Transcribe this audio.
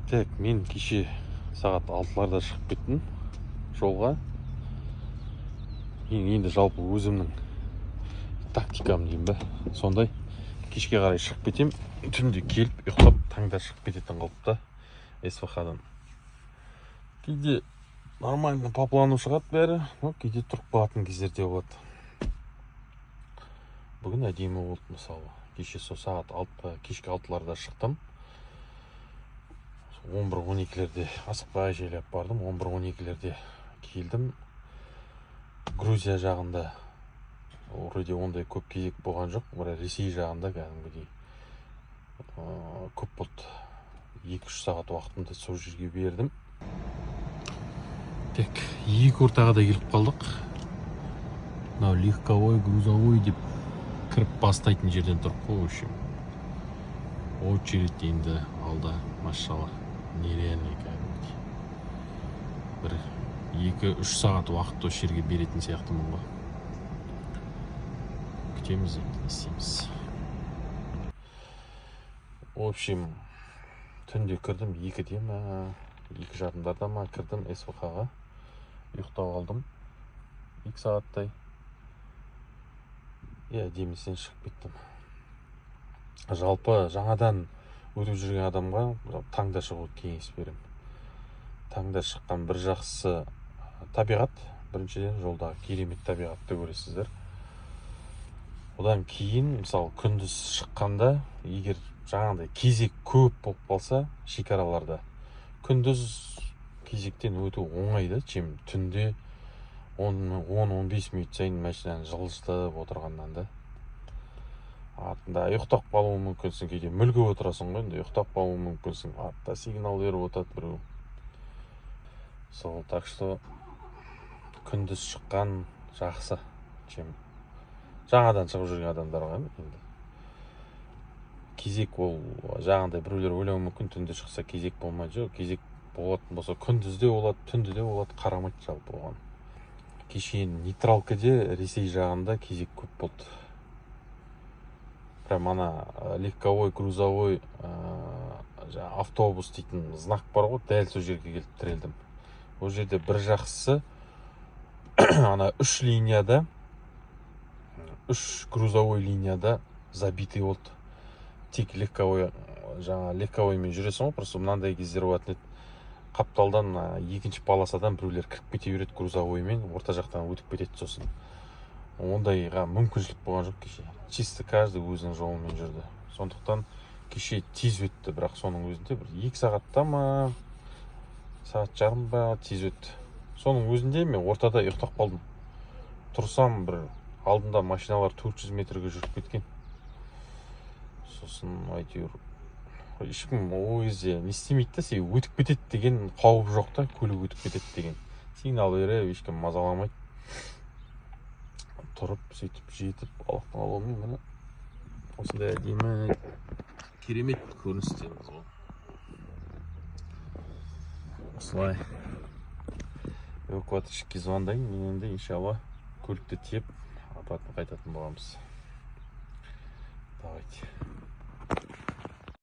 Так, мен кеше сағат 6-ларда шығып кеттім жолға. Енді жалпы өзімнің тактикам деймін ба, сондай кешке қарай шығып кетем, түнде келіп ұйықтап таңда шығып кететін қалыпта СВХ-дан. Кейде нормально по плану шығады бәрі, кейде тұрып қалатын кездерде болады. Бүгін әдемі болды мысалы. Кеше сол сағат 6, кешке 6-ларда шықтым. 11-12-лерде асықпай жайлап бардым. 11-12-лерде келдім. Грузия жағында вроде ондай көп кезек болған жоқ, бірақ Ресей жағында кәдімгідей көп болды. 2-3 сағат уақытымды сол жерге бердім. Так, екі ортаға да келіп қалдық. Мынау легковой, грузовой деп кіріп бастайтын жерден тұрып қой, в общем. Очередь енді алда, машалла, нереальный кәдімгідей. Бір 2-3 сағат уақыт осы жерге беретін сияқтымын ғой. Күтеміз енді, не істейміз. В общем, түнде кірдім, 2-де ма, 2:30-да ма кірдім СВХ-ға. Ұйықтап алдым 2 сағаттай. Демесен шығып кеттім. Жалпы жаңадан өтіп жүрген адамға таңда шығуды кеңес беремін. Таңда шыққан бір жақсысы табиғат. Біріншіден жолдағы керемет табиғатты көресіздер. Одан кейін, мысалы, күндіз шыққанда, егер жаңағыдай кезек көп болып қалса, шекараларда, күндіз кезектен өту оңайды, чем түнде 10-15 минут сайын машинаны жылжытып отырғаннан да. Артында ұйықтап қалуы мүмкінсің, кейде мүлгіп отырасың ғой, енді ұйықтап қалуы мүмкінсің, артта сигнал беріп отырады біреу. Сол, так что күндіз шыққан жақсы, чем жаңадан шығып жүрген адамдарға енді. Кезек ол жаңағыдай біреулер ойлауы мүмкін, түнде шықса кезек болмайды. Жоқ, кезек болатын болса күндізде болады, түнде де болады, қарамайды жалпы оған. Кеше нейтралкаде Ресей жағында кезек көп болды. Прям ана легковой, грузовой автобус дейтін знак бар ғой, дәл сол жерге келіп тірелдім. Ол жерде бір жақсысы ана 3 линияда, 3 грузовой линияда забитый болды. Тек легковой, легковоймен жүресің ғой, просто мынандай кездер болатын еді. Қапталдан екінші полосадан біреулер кіріп кете береді грузовоймен, орта жақтан өтіп кетеді сосын. Ондайға мүмкіншілік болған жоқ кеше. Чисто каждый өзінің жолымен жүрді. Сондықтан кеше тез өтті, бірақ соның өзінде бір 2 сағатта ма, сағат жарым ба тез өтті. Соның өзінде мен ортада ұйықтап қалдым. Тұрсам бір алдында машиналар 400 метрге жүріп кеткен. Сосын әйтеуір ешкім ол кезде не істемейді да, сен өтіп кетеді деген қауіп жоқ та, көлік өтіп кетеді деген. Сигнал беріп, ешкім мазаламайды. Тұрып, сөйтіп, жетіп, балықтың алуымен міне осындай әдемі керемет көріністеміз ғой. Осылай эвакуаторщикке звондаймын, мен енді иншалла көлікті тиеп апатын қайтатын боламыз. Давайте.